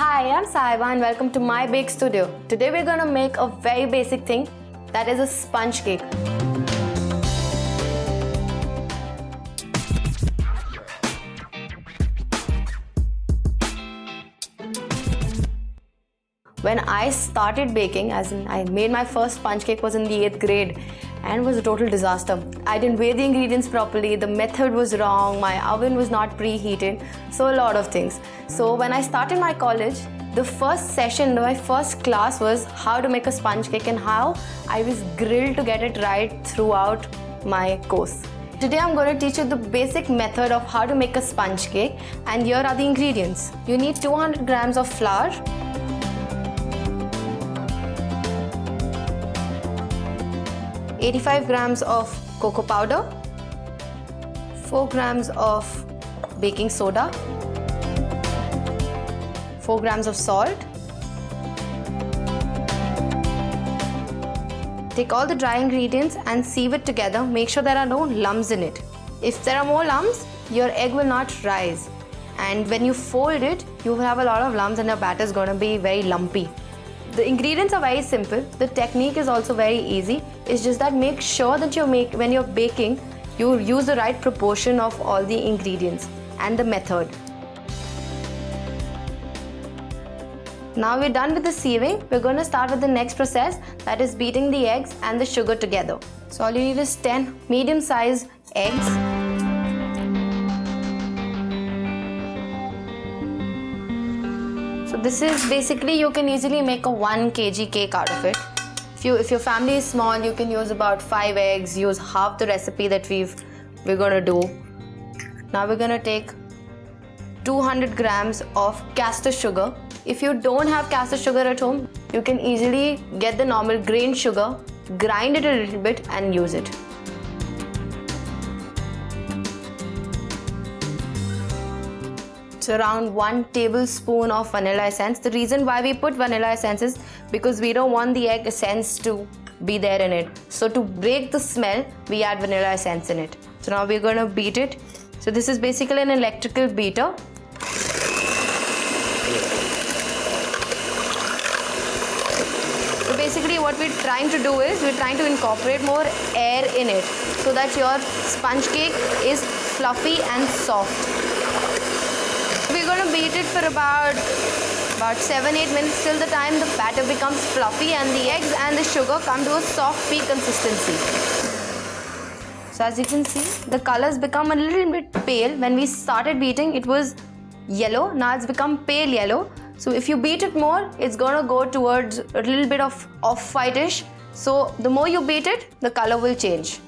Hi, I'm Sahiba and welcome to my bake studio. Today we're going to make a very basic thing, that is a sponge cake. When I started baking, as in I made my first sponge cake was in the 8th grade and it was a total disaster. I didn't weigh the ingredients properly, the method was wrong, my oven was not preheated, so a lot of things. So when I started my college, the first session, my first class was how to make a sponge cake and how I was grilled to get it right throughout my course. Today I'm going to teach you the basic method of how to make a sponge cake, and here are the ingredients. You need 200 grams of flour, 85 grams of cocoa powder, 4 grams of baking soda, 4 grams of salt. Take all the dry ingredients and sieve it together. Make sure there are no lumps in it. If there are more lumps, your egg will not rise. And when you fold it, you will have a lot of lumps and your batter is going to be very lumpy. The ingredients are very simple. The technique is also very easy. It's just that make sure that when you're baking, you use the right proportion of all the ingredients and the method. Now we're done with the sieving. We're going to start with the next process, that is beating the eggs and the sugar together. So all you need is 10 medium-sized eggs. So this is basically, you can easily make a 1 kg cake out of it. If your family is small, you can use about 5 eggs, use half the recipe that we're going to do. Now we're going to take 200 grams of caster sugar. If you don't have caster sugar at home, you can easily get the normal grain sugar, grind it a little bit and use it. It's around 1 tablespoon of vanilla essence. The reason why we put vanilla essence is because we don't want the egg essence to be there in it. So to break the smell, we add vanilla essence in it. So now we're going to beat it. So this is basically an electrical beater. So basically what we're trying to do is we're trying to incorporate more air in it so that your sponge cake is fluffy and soft. We're going to beat it for about 7-8 minutes till the time the batter becomes fluffy and the eggs and the sugar come to a soft pea consistency. So as you can see, the colors become a little bit pale. When we started beating, it was yellow. Now it's become pale yellow. So if you beat it more, it's going to go towards a little bit of off-whitish. So the more you beat it, the color will change.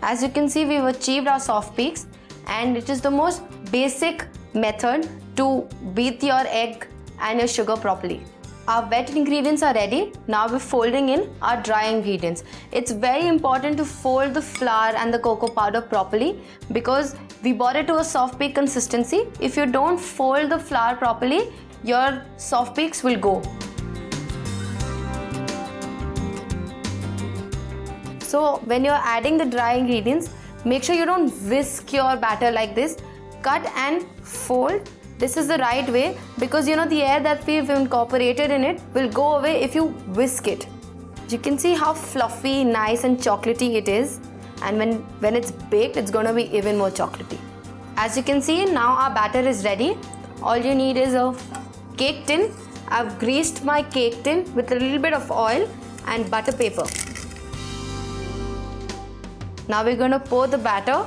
As you can see, we've achieved our soft peaks, and it is the most basic method to beat your egg and your sugar properly. Our wet ingredients are ready. Now we're folding in our dry ingredients. It's very important to fold the flour and the cocoa powder properly because we brought it to a soft peak consistency. If you don't fold the flour properly, your soft peaks will go. So when you're adding the dry ingredients, make sure you don't whisk your batter like this. Cut and fold. This is the right way because the air that we've incorporated in it will go away if you whisk it. You can see how fluffy, nice and chocolatey it is, and when it's baked, it's going to be even more chocolatey. As you can see, now our batter is ready. All you need is a cake tin. I've greased my cake tin with a little bit of oil and butter paper. Now we're going to pour the batter.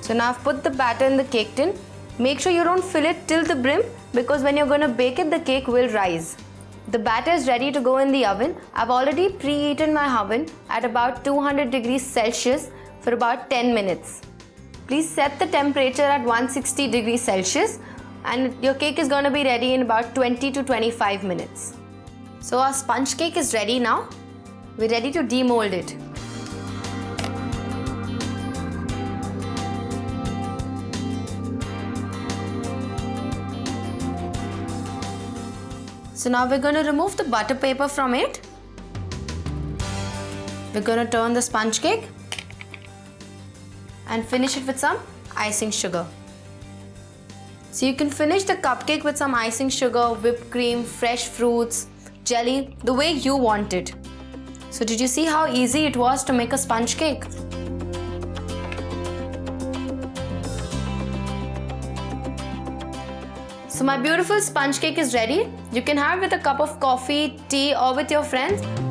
So now I've put the batter in the cake tin. Make sure you don't fill it till the brim because when you're going to bake it, the cake will rise. The batter is ready to go in the oven. I've already preheated my oven at about 200 degrees Celsius for about 10 minutes. Please set the temperature at 160 degrees Celsius and your cake is going to be ready in about 20 to 25 minutes. So our sponge cake is ready now. We're ready to demold it. So now we're going to remove the butter paper from it. we're going to turn the sponge cake and finish it with some icing sugar. So you can finish the cupcake with some icing sugar, whipped cream, fresh fruits, jelly, the way you want it. So did you see how easy it was to make a sponge cake? So my beautiful sponge cake is ready. You can have it with a cup of coffee, tea, or with your friends.